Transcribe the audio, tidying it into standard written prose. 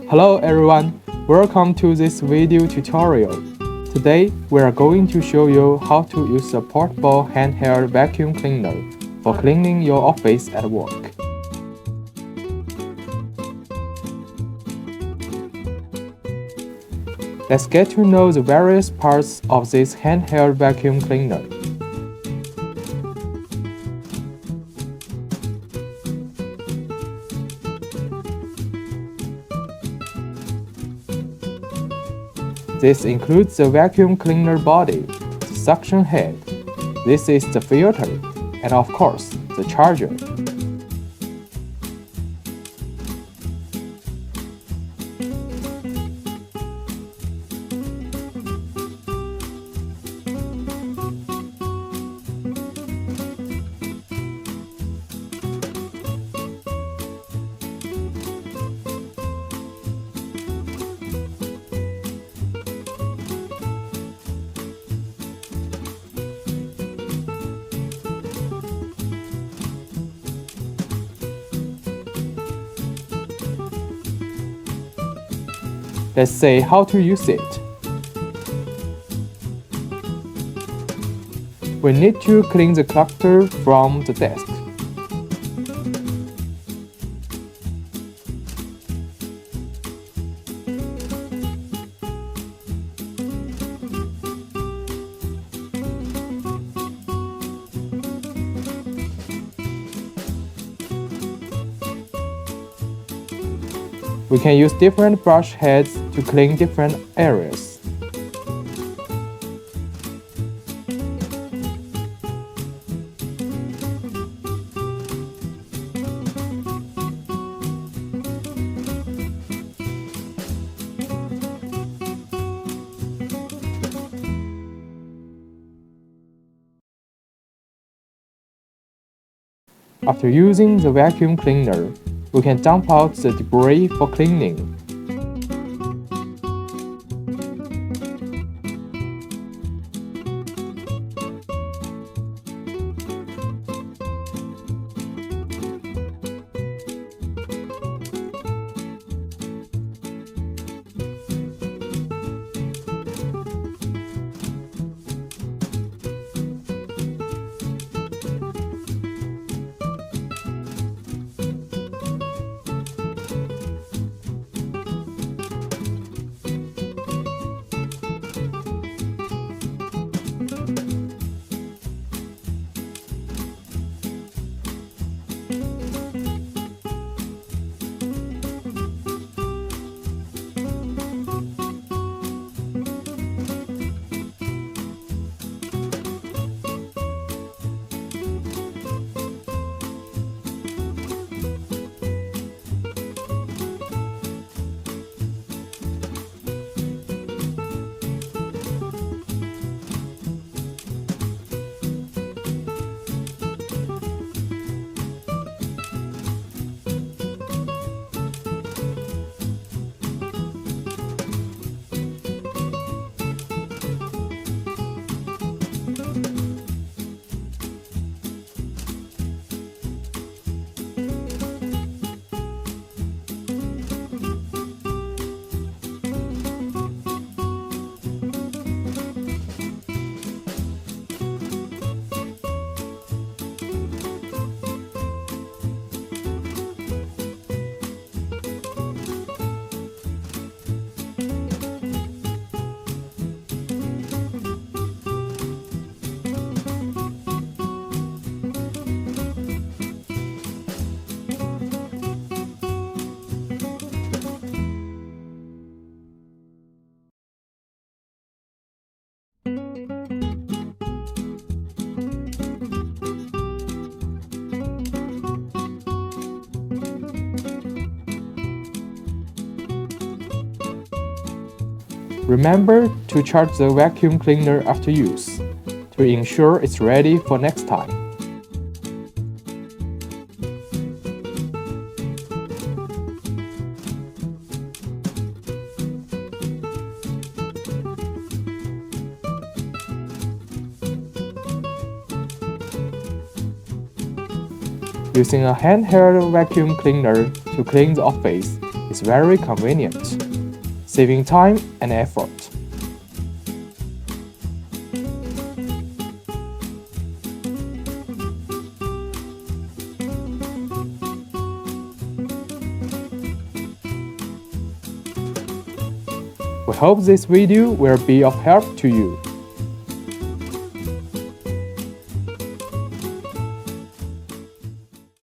Hello everyone, welcome to this video tutorial. Today we are going to show you how to use a portable handheld vacuum cleaner for cleaning your office at work. Let's get to know the various parts of this handheld vacuum cleaner. This includes the vacuum cleaner body, the suction head, this is the filter, and of course, the charger. Let's say how to use it. We need to clean the clutter from the desk. We can use different brush heads to clean different areas. After using the vacuum cleaner, we can dump out the debris for cleaning. Remember to charge the vacuum cleaner after use, to ensure it's ready for next time. Using a handheld vacuum cleaner to clean the office is very convenient, saving time and effort. We hope this video will be of help to you.